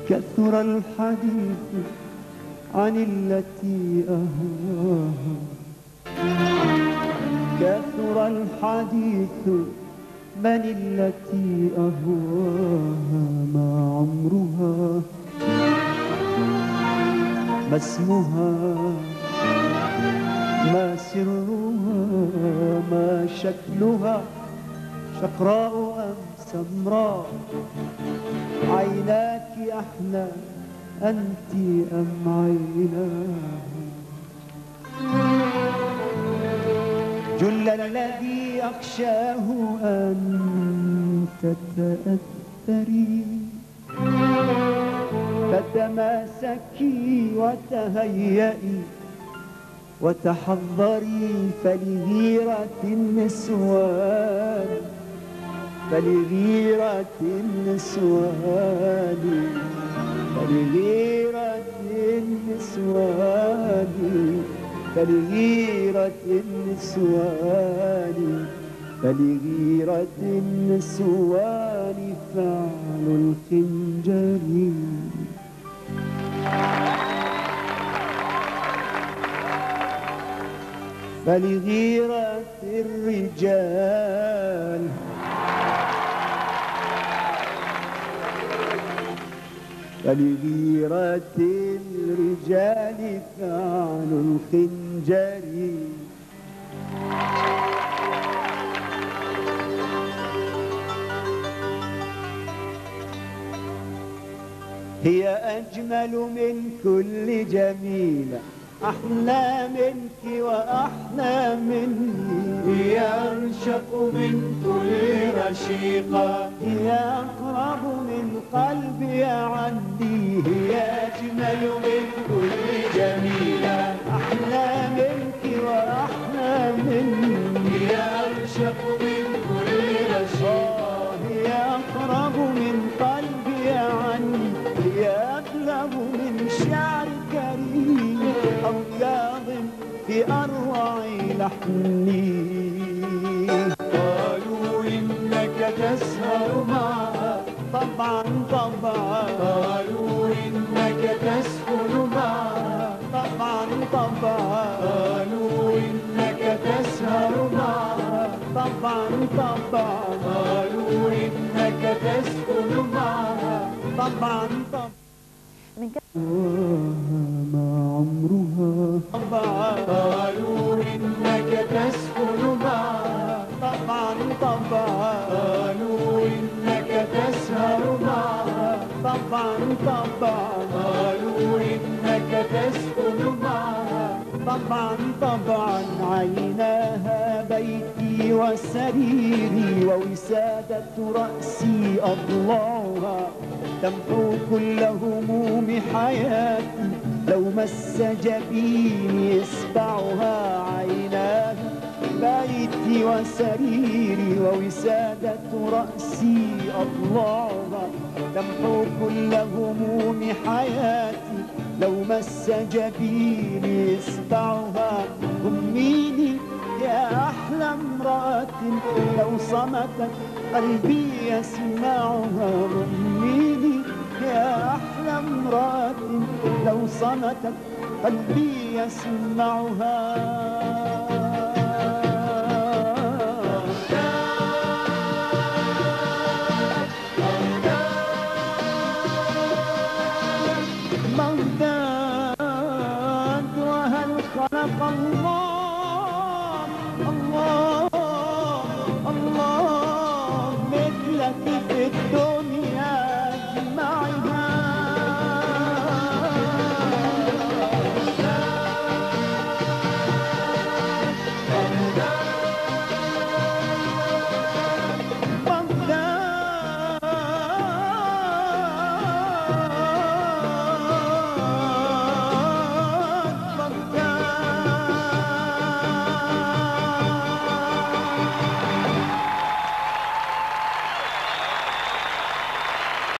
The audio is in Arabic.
كثر الحديث عن التي أهواها، كثر الحديث من التي أهواها، ما عمرها ما اسمها ما سرها ما شكلها، شقراء أم سمراء، عيناك أحلى أنت أم عيناها. جل الذي أخشاه أن تتأثري، فتماسكي وتهيئي وتحضري، فلغيرة النسوان، فلغيرة النسوان، فلغيرة النسوان، فلغيرة النسوان، فلغيرة النسوان فعل الخنجر. فلغيرة الرجال، فلغيرة الرجال فعل الخنجر. هي أجمل من كل جميلة، أحلى منك وأحلى مني، هي أرشق من كل رشيقة، هي أقرب من قلبي عني، هي أجمل من كل جميلة، أحلى منك وأحلى مني، هي أرشق من كل رشيقة، هي أقرب من قلبي عني، هي أبلغ من شعر كريم أو رياض في أروع لحني. قالوا إنك تسهر معها، طبعا طبعا، قالوا إنك تسكن معها، طبعا طبعا، قالوا إنك تسهر معها، طبعا طبعا، قالوا إنك تسكن معها، طبعا طبعا، ما عمرها طبعا، قالوا إنك تسكن معها، طبعا طبعا، قالوا إنك تسهر معها، طبعا طبعا، قالوا إنك تسكن معها، طبعا طبعا. عيناها بيتي وسريري ووسادة رأسي أضلاعها، تمحو كل هموم حياتي لو مس جبيني إصبعها. عيناها بيتي وسريري ووسادة رأسي أضلاعها، تمحو كل هموم حياتي لو مس جبيني إصبعها. أميني يا أحلى امرأة لو صمتت قلبي يسمعها، أميني يا أحلى امرأة لو صمتت قلبي يسمعها.